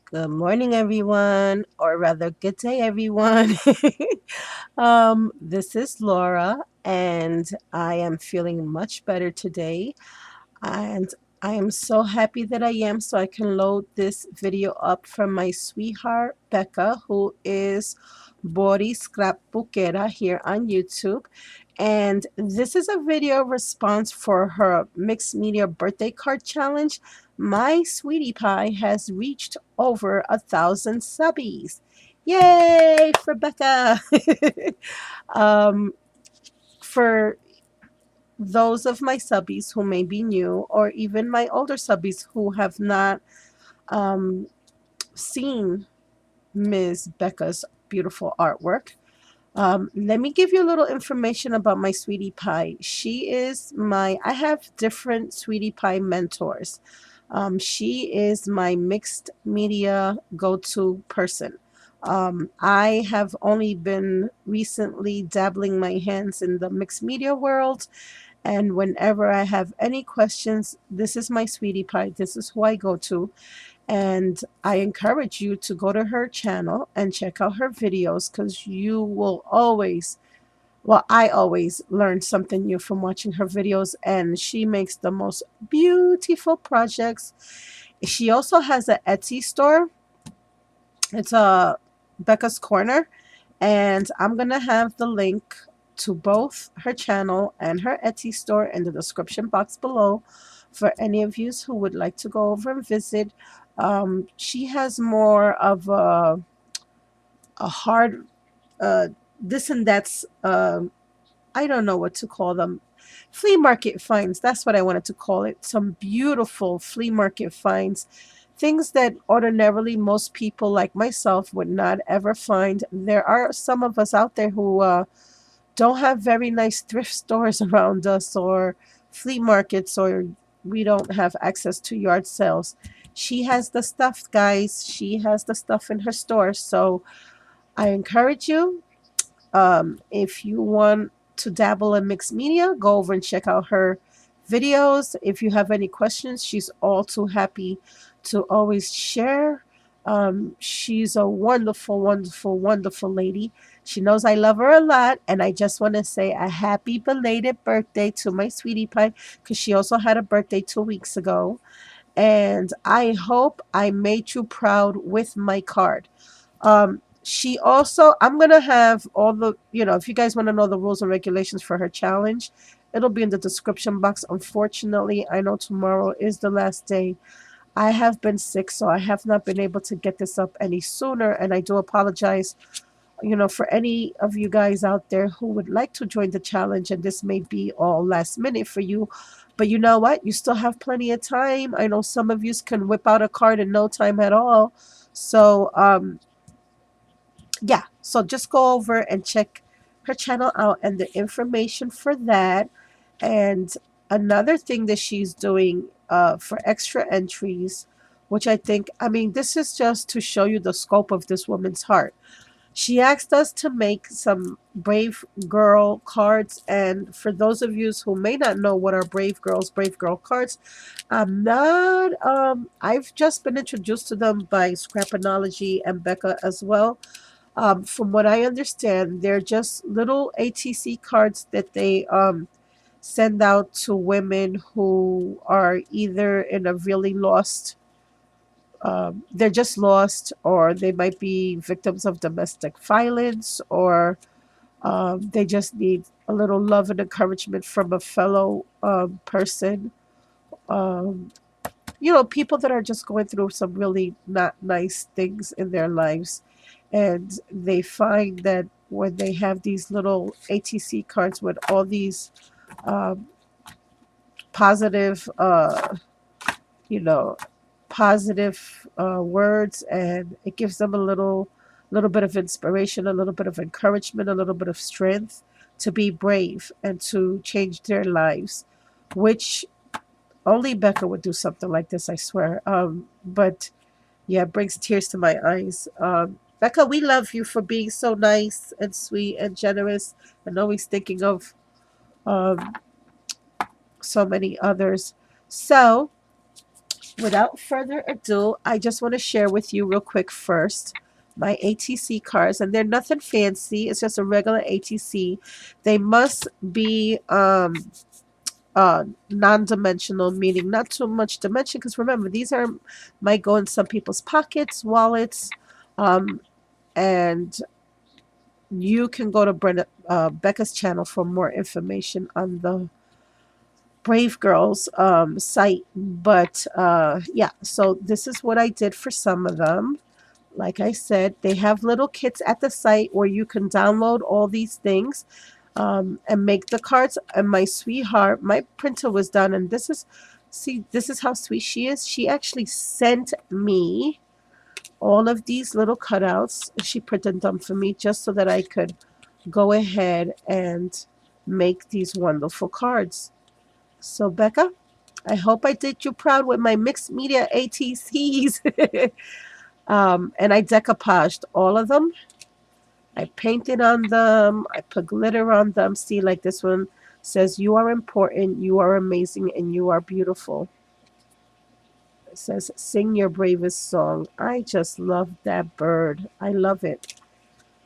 Good morning, everyone, or rather, good day, everyone. This is Laura, and I am feeling much better today. And I am so happy that I am, so I can load this video up from my sweetheart, Becca, who is Boriscrapbookera here on YouTube. And this is a video response for her mixed media birthday card challenge. My sweetie pie has reached over 1,000 subbies. Yay for Becca! um, for those of my subbies who may be new, or even my older subbies who have not um, seen Ms. Becca's beautiful artwork, let me give you a little information about my sweetie pie. I have different sweetie pie mentors. She is my mixed media go-to person. I have only been recently dabbling my hands in the mixed media world, and whenever I have any questions, this is my sweetie pie. This is who I go to. And I encourage you to go to her channel and check out her videos because you will always, well, I always learn something new from watching her videos. And she makes the most beautiful projects. She also has an Etsy store. It's a Becca's Corner. And I'm going to have the link to both her channel and her Etsy store in the description box below for any of you who would like to go over and visit. She has more of a hard, uh, this and that's, I don't know what to call them. Flea market finds. That's what I wanted to call it. Some beautiful flea market finds. Things that ordinarily most people like myself would not ever find. There are some of us out there who don't have very nice thrift stores around us, or flea markets, or we don't have access to yard sales. She has the stuff, guys. She has the stuff in her store. So I encourage you, if you want to dabble in mixed media, go over and check out her videos. If you have any questions, she's all too happy to always share. She's a wonderful, wonderful, wonderful lady. She knows I love her a lot, and I just want to say a happy belated birthday to my sweetie pie because she also had a birthday 2 weeks ago. And I hope I made you proud with my card. She also, I'm going to have all the, if you guys want to know the rules and regulations for her challenge, it'll be in the description box. Unfortunately, I know tomorrow is the last day. I have been sick, so I have not been able to get this up any sooner. And I do apologize, for any of you guys out there who would like to join the challenge. And this may be all last minute for you. But you know what? You still have plenty of time. I know some of you can whip out a card in no time at all. So, yeah, so just go over and check her channel out and the information for that. And another thing that she's doing for extra entries, which I mean, this is just to show you the scope of this woman's heart. She asked us to make some Brave Girl cards. And for those of you who may not know what are Brave Girl cards, I've just been introduced to them by Scrapanology and Becca as well. From what I understand, they're just little ATC cards that they send out to women who are either in a really lost, they're just lost, or they might be victims of domestic violence, or they just need a little love and encouragement from a fellow person. Um, People that are just going through some really not nice things in their lives. And they find that when they have these little ATC cards with all these um, positive, you know, positive words, and it gives them a little bit of inspiration, a little bit of encouragement, a little bit of strength to be brave and to change their lives, which only Becca would do something like this, I swear. But yeah, it brings tears to my eyes. Becca, we love you for being so nice and sweet and generous and always thinking of um, so many others. So without further ado, I just want to share with you real quick first my ATC cards, and they're nothing fancy. It's just a regular ATC. They must be non-dimensional, meaning not too much dimension, because remember, these are might go in some people's pockets, wallets, um, and you can go to Becca's channel for more information on the Brave Girls site. But yeah, so this is what I did for some of them. Like I said, they have little kits at the site where you can download all these things and make the cards. And my sweetheart, my printer was done, and this is, see, this is how sweet she is. She actually sent me all of these little cutouts. She printed them for me just so that I could go ahead and make these wonderful cards. So Becca, I hope I did you proud with my mixed media ATCs. And I decoupaged all of them. I painted on them. I put glitter on them. See, like this one says, "You are important, you are amazing, and you are beautiful." It says, "Sing your bravest song." I just love that bird. I love it.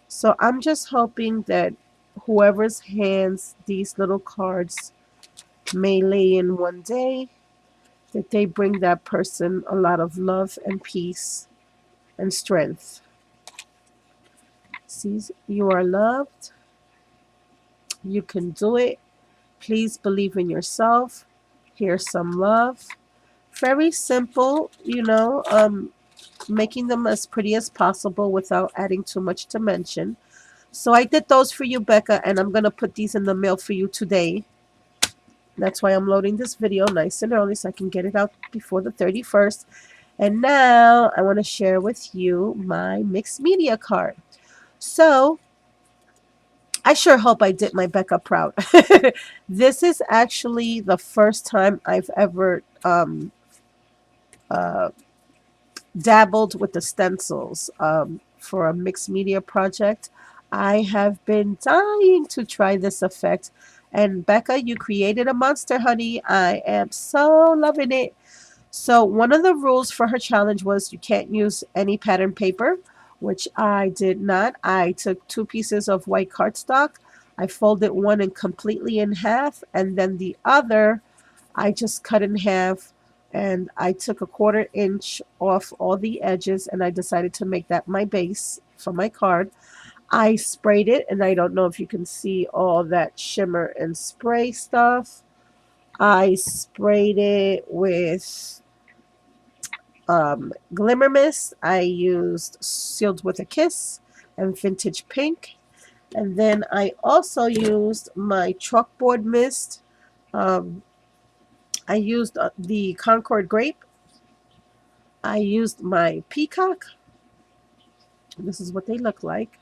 So I'm just hoping that whoever's hands these little cards may lay in one day, that they bring that person a lot of love and peace and strength. See, you are loved. You can do it. Please believe in yourself. Here's some love. Very simple, making them as pretty as possible without adding too much dimension. So I did those for you, Becca, and I'm going to put these in the mail for you today. That's why I'm loading this video nice and early so I can get it out before the 31st. And now I want to share with you my mixed media card. So I sure hope I did my Becca proud. This is actually the first time I've ever uh, dabbled with the stencils for a mixed media project. I have been dying to try this effect. And Becca, you created a monster, honey. I am so loving it. So one of the rules for her challenge was you can't use any pattern paper, which I did not. I took 2 pieces of white cardstock. I folded one in completely in half, and then the other I just cut in half, and I took a 1/4 inch off all the edges, and I decided to make that my base for my card. I sprayed it, and I don't know if you can see all that shimmer and spray stuff. I sprayed it with Glimmer Mist. I used Sealed with a Kiss and Vintage Pink. And then I also used my chalkboard mist. Um, I used the Concord Grape. I used my Peacock. This is what they look like.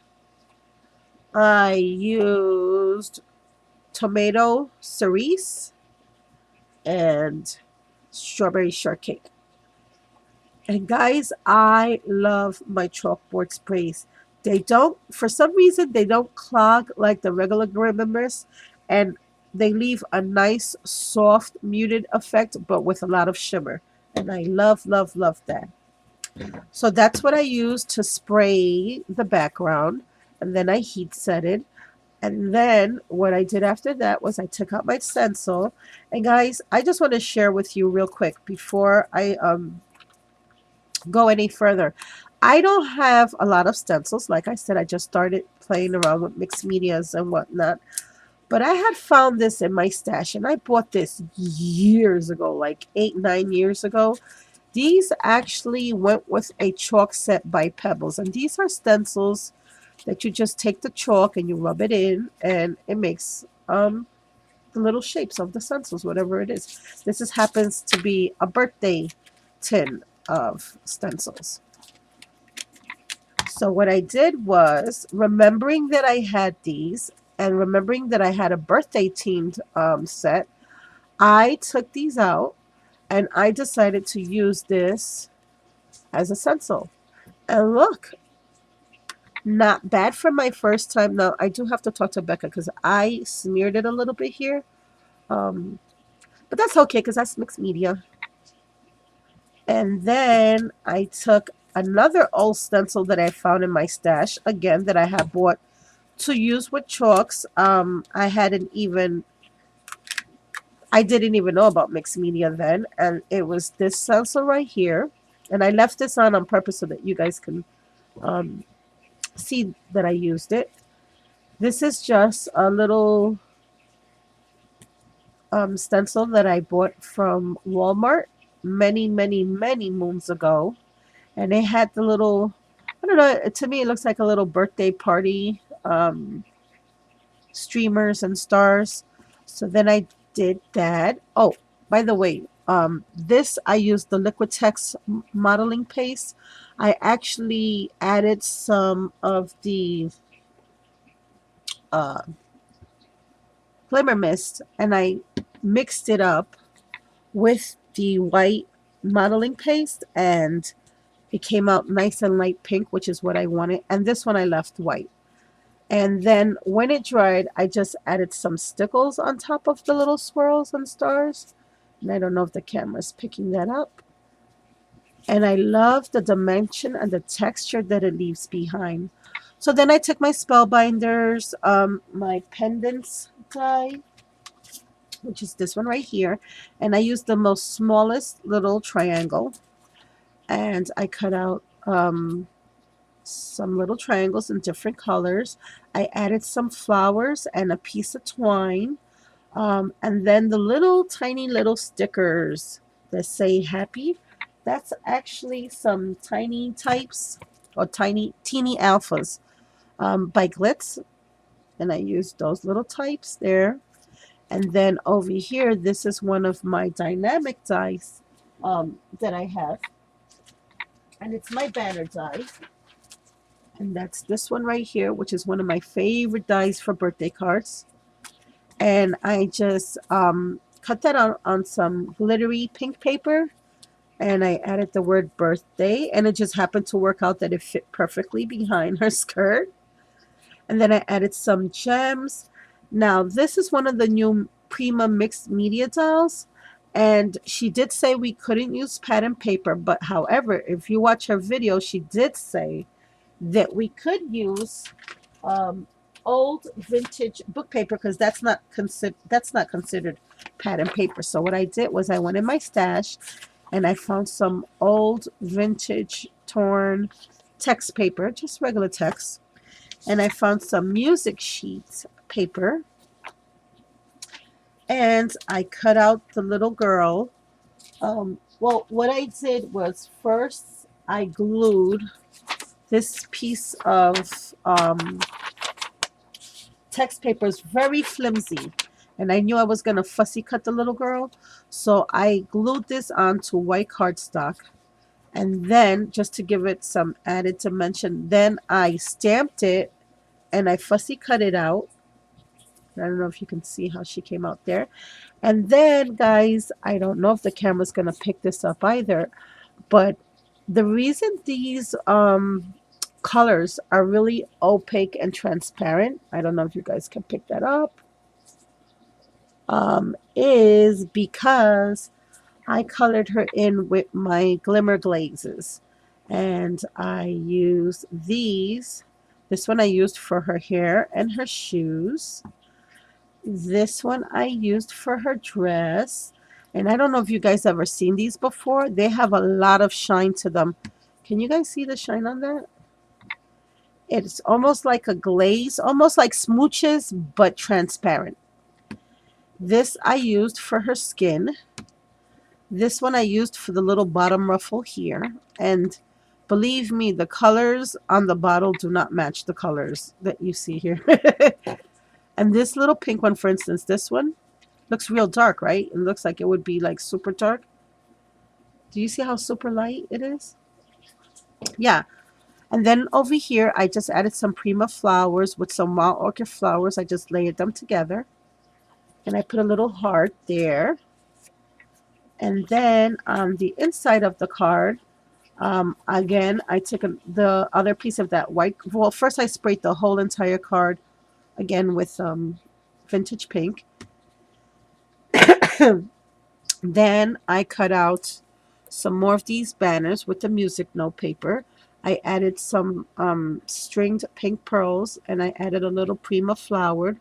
I used Tomato Cerise and Strawberry Shortcake. And guys, I love my chalkboard sprays. They don't, for some reason, they don't clog like the regular Glimmer Mist, and they leave a nice, soft, muted effect, but with a lot of shimmer. And I love, love, love that. So that's what I use to spray the background, and then I heat set it. And then what I did after that was I took out my stencil. And guys, I just want to share with you real quick before I go any further. I don't have a lot of stencils. Like I said, I just started playing around with mixed medias and whatnot. But I had found this in my stash, and I bought this years ago, like 8, 9 years ago. These actually went with a chalk set by Pebbles, and these are stencils that you just take the chalk and you rub it in, and it makes the little shapes of the stencils, whatever it is. This happens to be a birthday tin of stencils. So what I did was, remembering that I had these and remembering that I had a birthday themed set, I took these out and I decided to use this as a stencil. And look, not bad for my first time. Now, I do have to talk to Becca because I smeared it a little bit here. But that's okay because that's mixed media. And then I took another old stencil that I found in my stash, again, that I had bought to use with chalks. I didn't even know about mixed media then. And it was this stencil right here. And I left this on purpose so that you guys can um, see that I used it. This is just a little stencil that I bought from Walmart many, many, many moons ago. And it had the little, I don't know, to me it looks like a little birthday party, streamers and stars. So then I did that. Oh, by the way, this I used the Liquitex modeling paste. I actually added some of the uh, glimmer mist and I mixed it up with the white modeling paste, and it came out nice and light pink, which is what I wanted. And this one I left white. And then when it dried, I just added some stickles on top of the little swirls and stars. And I don't know if the camera's picking that up. And I love the dimension and the texture that it leaves behind. So then I took my spellbinders, my pendants die, which is this one right here, and I used the most smallest little triangle, and I cut out some little triangles in different colors. I added some flowers and a piece of twine, and then the little tiny little stickers that say happy. That's actually some tiny types or tiny teeny alphas by Glitz, and I used those little types there. And then over here, this is one of my dynamic dies that I have, and it's my banner die. And that's this one right here, which is one of my favorite dies for birthday cards. And I just cut that on some glittery pink paper, and I added the word birthday, and it just happened to work out that it fit perfectly behind her skirt. And then I added some gems. Now, this is one of the new Prima mixed media dolls, and she did say we couldn't use pad and paper, but however, if you watch her video, she did say that we could use um, old vintage book paper, because that's not considered pad and paper. So what I did was I went in my stash and I found some old vintage torn text paper, just regular text, and I found some music sheet paper, and I cut out the little girl. Well, what I did was first I glued this piece of text paper. Is very flimsy, and I knew I was going to fussy cut the little girl, so I glued this onto white cardstock, and then just to give it some added dimension, then I stamped it and I fussy cut it out. I don't know if you can see how she came out there. And then, guys, I don't know if the camera's going to pick this up either, but the reason these colors are really opaque and transparent, I don't know if you guys can pick that up, is because I colored her in with my glimmer glazes. And I use these. This one I used for her hair and her shoes. This one I used for her dress. And I don't know if you guys ever seen these before. They have a lot of shine to them. Can you guys see the shine on that? It's almost like a glaze, almost like smooches, but transparent. This I used for her skin. This one I used for the little bottom ruffle here. And believe me, the colors on the bottle do not match the colors that you see here. And this little pink one, for instance, this one looks real dark, right? It looks like it would be like super dark. Do you see how super light it is? Yeah. And then over here, I just added some Prima flowers with some wild orchid flowers. I just layered them together. And I put a little heart there. And then on the inside of the card, again, I took the other piece of that white. Well, first I sprayed the whole entire card again with vintage pink. Then I cut out some more of these banners with the music note paper. I added some stringed pink pearls, and I added a little prima flowered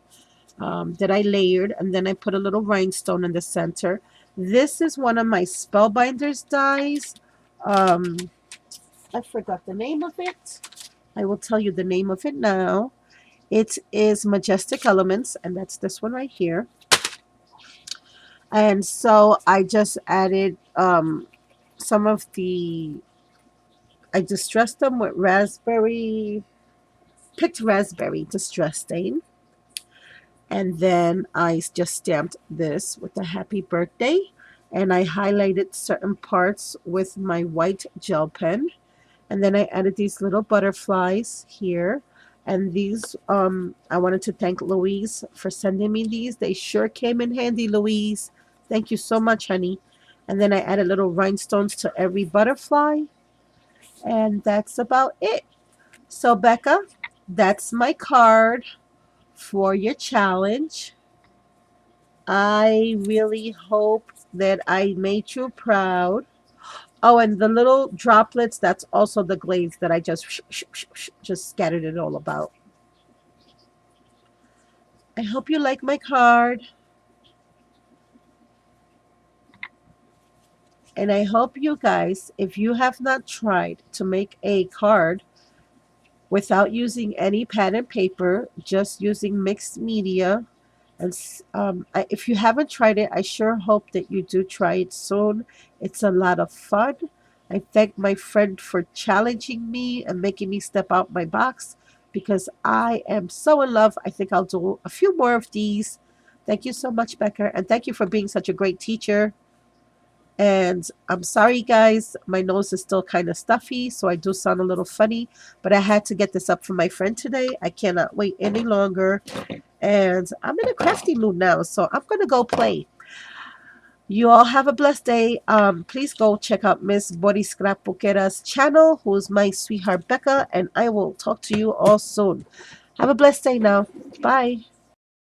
that I layered, and then I put a little rhinestone in the center. This is one of my Spellbinders dies. Um, I forgot the name of it. I will tell you the name of it now. It is Majestic Elements, and that's this one right here. And so I just added some of I distressed them with picked raspberry distress stain. And then I just stamped this with a happy birthday. And I highlighted certain parts with my white gel pen. And then I added these little butterflies here. And these, I wanted to thank Louise for sending me these. They sure came in handy, Louise. Thank you so much, honey. And then I added little rhinestones to every butterfly. And that's about it. So, Becca, that's my card for your challenge. I really hope that I made you proud. Oh, and the little droplets, that's also the glaze that I just scattered it all about. I hope you like my card. And I hope you guys, if you have not tried to make a card without using any pad and paper, just using mixed media, and if you haven't tried it, I sure hope that you do try it soon. It's a lot of fun. I thank my friend for challenging me and making me step out my box because I am so in love. I think I'll do a few more of these. Thank you so much, Becca, and thank you for being such a great teacher. And I'm sorry, guys, my nose is still kind of stuffy, so I do sound a little funny, but I had to get this up for my friend today. I cannot wait any longer. And I'm in a crafty mood now, so I'm going to go play. You all have a blessed day. Please go check out Miss Boriscrapbookera's channel, who's my sweetheart Becca, and I will talk to you all soon. Have a blessed day now. Bye.